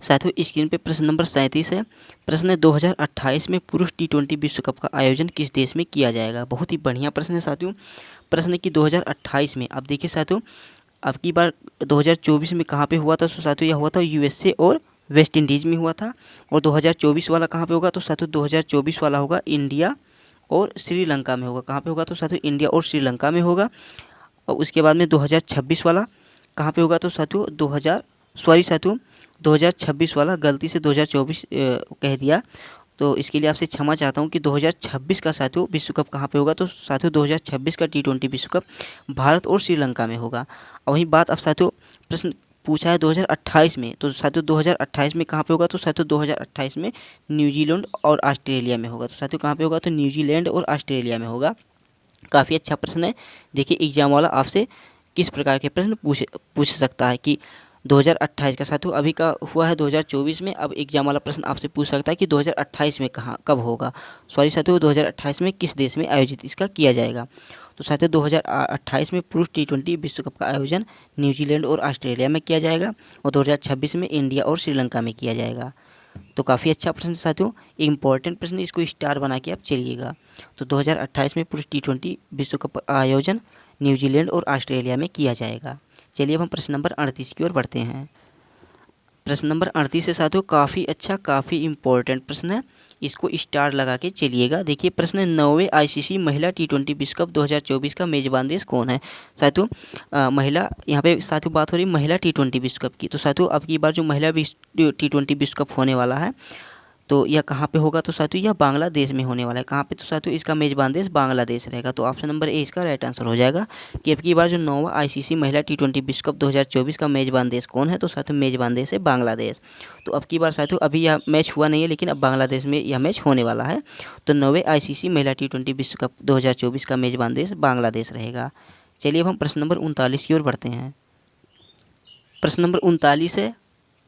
साथियों स्क्रीन पे प्रश्न नंबर 37 है। प्रश्न है 2028 में पुरुष टी20 विश्व कप का आयोजन किस देश में किया जाएगा। बहुत ही बढ़िया प्रश्न है साथियों। प्रश्न है कि 2028 में, अब देखिए साथियों अब की बार 2024 में कहाँ पे हुआ था। तो साथियों यह हुआ था यूएसए और वेस्ट इंडीज़ में हुआ था। और 2024 वाला कहाँ पे होगा। तो साथियों 2024 वाला होगा इंडिया और श्रीलंका में होगा। कहाँ पे होगा। तो साथियों इंडिया और श्रीलंका में होगा। और उसके बाद में 2026 वाला कहाँ पे होगा। तो साथियों 2026 वाला गलती से 2024 कह दिया, तो इसके लिए आपसे क्षमा चाहता हूँ कि 2026 का साथियों विश्व कप कहाँ पे होगा। तो साथियों 2026 का टी20 विश्व कप भारत और श्रीलंका में होगा। और वहीं बात अब साथियों प्रश्न पूछा है 2028 में, तो साथियों 2028 में कहाँ पे होगा। तो साथियों 2028 में न्यूजीलैंड और ऑस्ट्रेलिया में होगा। तो साथियों कहाँ पे होगा। तो न्यूजीलैंड और ऑस्ट्रेलिया में होगा। काफ़ी अच्छा प्रश्न है। देखिए एग्जाम वाला आपसे किस प्रकार के प्रश्न पूछ सकता है कि 2028 का साथियों अभी का हुआ है 2024 में। अब एग्जाम वाला प्रश्न आपसे पूछ सकता है कि 2028 में कब होगा। साथियों 2028 में किस देश में आयोजित इसका किया जाएगा। तो साथियों 2028 में पुरुष टी20 विश्व कप का आयोजन न्यूजीलैंड और ऑस्ट्रेलिया में किया जाएगा और 2026 में इंडिया और श्रीलंका में किया जाएगा। तो काफ़ी अच्छा प्रश्न साथियों, इंपॉर्टेंट प्रश्न, इसको स्टार बना के आप चलिएगा। तो 2028 में पुरुष टी20 विश्व कप का आयोजन न्यूजीलैंड और ऑस्ट्रेलिया में किया जाएगा। चलिए अब हम प्रश्न नंबर 38 की ओर बढ़ते हैं। प्रश्न नंबर 38 से साथियों काफ़ी अच्छा, काफ़ी इंपॉर्टेंट प्रश्न है, इसको स्टार लगा के चलिएगा। देखिए प्रश्न है 9वें आईसीसी महिला टी20 विश्व कप 2024 का मेजबान देश कौन है। साथियों महिला, यहाँ पे साथियों बात हो रही महिला टी20 विश्व कप की। तो साथियों अब की बार जो महिला टी20 विश्व कप होने वाला है तो यह कहाँ पे होगा? तो साथियों यह बांग्लादेश में होने वाला है। कहाँ पे? तो साथियों इसका मेजबान देश बांग्लादेश रहेगा। तो ऑप्शन नंबर ए इसका राइट आंसर हो जाएगा कि अब की बार जो 9वां आईसीसी महिला टी20 विश्व कप 2024 का मेजबान देश कौन है? तो साथियों मेजबान देश है बांग्लादेश। तो अब की बार साथियों अभी यह मैच हुआ नहीं है, लेकिन अब बांग्लादेश में यह मैच होने वाला है। तो 9वें आईसीसी महिला टी20 विश्व कप 2024 का मेजबान देश बांग्लादेश रहेगा। चलिए अब हम प्रश्न नंबर 39 की ओर बढ़ते हैं। प्रश्न नंबर 39 है,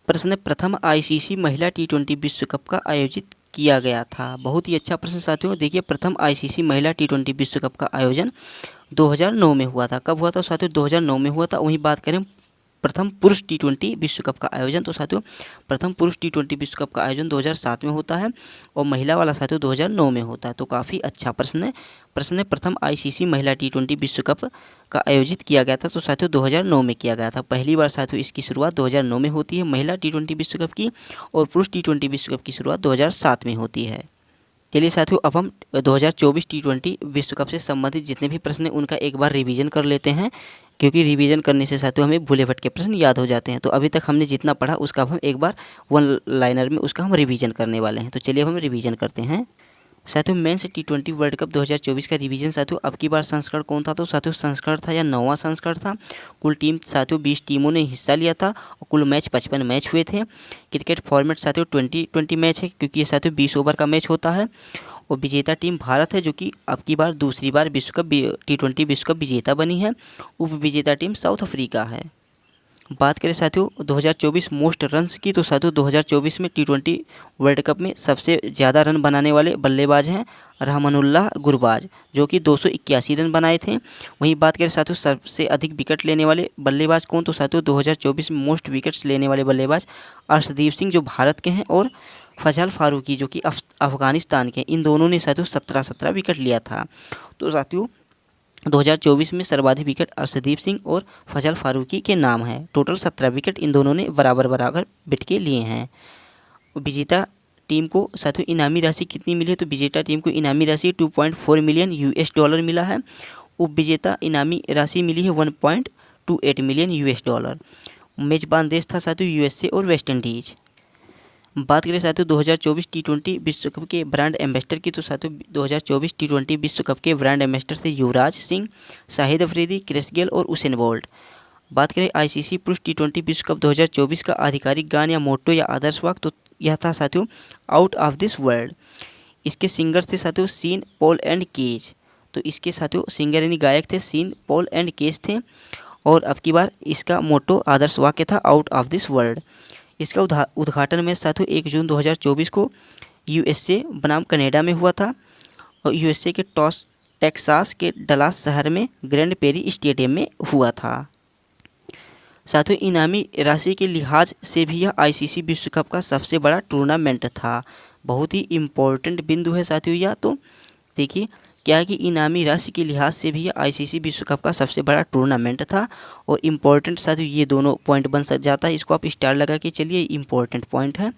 प्रश्न प्रथम आईसीसी महिला टी20 विश्व कप का आयोजित किया गया था। बहुत ही अच्छा प्रश्न साथियों। देखिए, प्रथम आईसीसी महिला टी20 विश्व कप का आयोजन 2009 में हुआ था। कब हुआ था साथियों? 2009 में हुआ था। वहीं बात करें प्रथम पुरुष टी20 विश्व कप का आयोजन, तो साथियों प्रथम पुरुष टी20 विश्व कप का आयोजन 2007 में होता है और महिला वाला साथियों 2009 में होता है। तो काफ़ी अच्छा प्रश्न है। प्रश्न है, प्रथम आईसीसी महिला टी20 विश्व कप का आयोजित किया गया था। तो साथियों 2009 में किया गया था। पहली बार साथियों इसकी शुरुआत 2009 में होती है महिला टी20 विश्व कप की, और पुरुष टी20 विश्व कप की शुरुआत 2007 में होती है। चलिए साथियों अब हम 2024 टी20 विश्व कप से संबंधित जितने भी प्रश्न हैं उनका एक बार रिवीजन कर लेते हैं, क्योंकि रिवीजन करने से साथियों हमें भूले भटके प्रश्न याद हो जाते हैं। तो अभी तक हमने जितना पढ़ा उसका अब हम एक बार वन लाइनर में उसका हम रिवीजन करने वाले हैं। तो चलिए अब हम रिवीजन करते हैं। साथियों मेंस टी20 वर्ल्ड कप 2024 का रिवीजन साथियों अब की बार संस्करण कौन था? तो साथियों संस्करण था या 9वां संस्करण था। कुल टीम साथियों 20 टीमों ने हिस्सा लिया था और कुल मैच 55 मैच हुए थे। क्रिकेट फॉर्मेट साथियों 2020 मैच है, क्योंकि ये साथियों 20 ओवर का मैच होता है। और विजेता टीम भारत है, जो कि अब की बार दूसरी बार विश्व कप टी20 विश्व कप विजेता बनी है। उप विजेता टीम साउथ अफ्रीका है। बात करें साथियों 2024 मोस्ट रन्स की, तो साथियों 2024 में टी20 वर्ल्ड कप में सबसे ज़्यादा रन बनाने वाले बल्लेबाज हैं रहमानुल्लाह गुरबाज, जो कि 281 रन बनाए थे। वहीं बात करें साथियों सबसे अधिक विकेट लेने वाले बल्लेबाज कौन? तो साथियों 2024 में मोस्ट विकेट्स लेने वाले बल्लेबाज अर्शदीप सिंह जो भारत के हैं, और फजल फारूकी जो कि अफगानिस्तान के। इन दोनों ने साथियों 17-17 विकेट लिया था। तो साथियों 2024 में सर्वाधिक विकेट अर्शदीप सिंह और फजल फारूकी के नाम है। टोटल 17 विकेट इन दोनों ने बराबर बराबर बिट के लिए हैं। विजेता टीम को साथियों इनामी राशि कितनी मिली है? तो विजेता टीम को इनामी राशि 2.4 मिलियन US मिला है। उप विजेता इनामी राशि मिली है 1.28 मिलियन US। मेजबान देश था साथियों USA और वेस्ट इंडीज। बात करें साथियों 2024 टी20 विश्व कप के ब्रांड एम्बेसडर की, तो साथियों 2024 टी20 विश्व कप के ब्रांड एम्बेसडर थे युवराज सिंह, शाहिद अफरीदी, क्रिस गेल और उसेन बोल्ट। बात करें आईसीसी पुरुष टी20 विश्व कप 2024 का आधिकारिक गान या मोटो या आदर्श वाक्य, तो यह था साथियों आउट ऑफ दिस वर्ल्ड। इसके सिंगर थे साथियों सीन पॉल एंड केज। तो इसके साथियों सिंगर यानी गायक थे सीन पॉल एंड केज थे। और अब की बार इसका मोटो आदर्श वाक्य था आउट ऑफ दिस वर्ल्ड। इसका उद्घाटन मैच साथियों 1 जून 2024 को USA बनाम कनाडा में हुआ था, और USA के टेक्सास के डलास शहर में ग्रैंड पेरी स्टेडियम में हुआ था। साथियों इनामी राशि के लिहाज से भी यह आईसीसी विश्व कप का सबसे बड़ा टूर्नामेंट था। बहुत ही इम्पोर्टेंट बिंदु है साथियों यह। तो देखिए क्या है कि इनामी राशि के लिहाज से भी यह आईसीसी विश्व कप का सबसे बड़ा टूर्नामेंट था। और इम्पोर्टेंट साथियों ये दोनों पॉइंट बन सक जाता है, इसको आप स्टार लगा के चलिए, इम्पोर्टेंट पॉइंट है।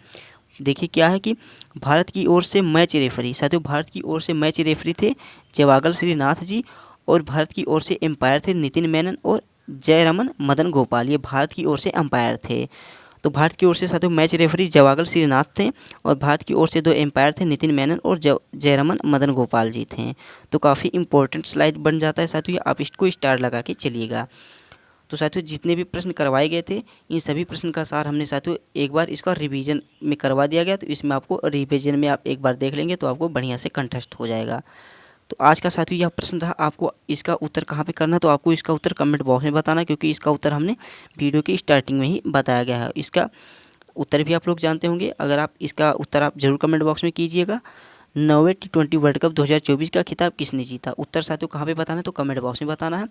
देखिए क्या है कि भारत की ओर से मैच रेफरी साथियों भारत की ओर से मैच रेफरी थे जवागल श्रीनाथ जी, और भारत की ओर से एम्पायर थे नितिन मेनन और जयरमन मदन गोपाल। ये भारत की ओर से एम्पायर थे। तो भारत की ओर से साथियों मैच रेफरी जवागल श्रीनाथ थे, और भारत की ओर से 2 एम्पायर थे नितिन मेनन और जयरमन मदन गोपाल जी थे। तो काफ़ी इंपॉर्टेंट स्लाइड बन जाता है साथियों, आप इसको स्टार लगा के चलिएगा। तो साथियों जितने भी प्रश्न करवाए गए थे इन सभी प्रश्न का सार हमने साथियों एक बार इसका रिवीजन में करवा दिया गया। तो इसमें आपको रिवीजन में आप एक बार देख लेंगे तो आपको बढ़िया से कंठस्थ हो जाएगा। तो आज का साथियों यह प्रश्न रहा, आपको इसका उत्तर कहाँ पे करना है? तो आपको इसका उत्तर कमेंट बॉक्स में बताना, क्योंकि इसका उत्तर हमने वीडियो की स्टार्टिंग में ही बताया गया है। इसका उत्तर भी आप लोग जानते होंगे। अगर आप इसका उत्तर आप जरूर कमेंट बॉक्स में कीजिएगा। 9वें टी20 वर्ल्ड कप 2024 का खिताब किसने जीता? उत्तर साथियों कहाँ पे बताना है? तो कमेंट बॉक्स में बताना है।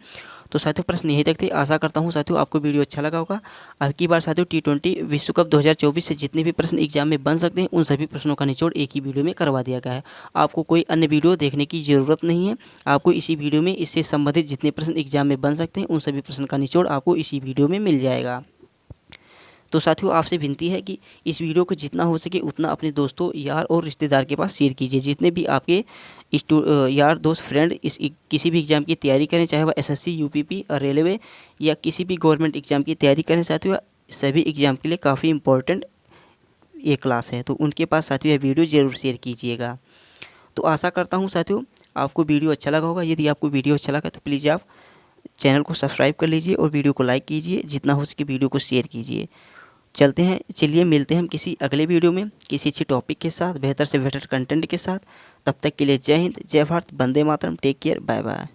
तो साथियों प्रश्न यही तक थे। आशा करता हूँ साथियों आपको वीडियो अच्छा लगा होगा। अब की बार साथियों टी20 विश्व कप 2024 से जितने भी प्रश्न एग्जाम में बन सकते हैं उन सभी प्रश्नों का निचोड़ एक ही वीडियो में करवा दिया गया है। आपको कोई अन्य वीडियो देखने की ज़रूरत नहीं है। आपको इसी वीडियो में इससे संबंधित जितने प्रश्न एग्जाम में बन सकते हैं उन सभी प्रश्न का निचोड़ आपको इसी वीडियो में मिल जाएगा। तो साथियों आपसे विनती है कि इस वीडियो को जितना हो सके उतना अपने दोस्तों, यार और रिश्तेदार के पास शेयर कीजिए। जितने भी आपके यार दोस्त फ्रेंड किसी भी एग्ज़ाम की तैयारी करें, चाहे वह SSC, UPP, रेलवे या किसी भी गवर्नमेंट एग्ज़ाम की तैयारी करें साथियों, सभी एग्ज़ाम के लिए काफ़ी इंपॉर्टेंट ये क्लास है, तो उनके पास साथियों यह वीडियो ज़रूर शेयर कीजिएगा। तो आशा करता हूँ साथियों आपको वीडियो अच्छा लगा होगा। यदि आपको वीडियो अच्छा लगा तो प्लीज़ आप चैनल को सब्सक्राइब कर लीजिए और वीडियो को लाइक कीजिए, जितना हो सके वीडियो को शेयर कीजिए। चलिए मिलते हैं हम किसी अगले वीडियो में किसी अच्छे टॉपिक के साथ, बेहतर से बेहतर कंटेंट के साथ। तब तक के लिए जय हिंद, जय Bharat, Vande Mataram, take care, bye bye.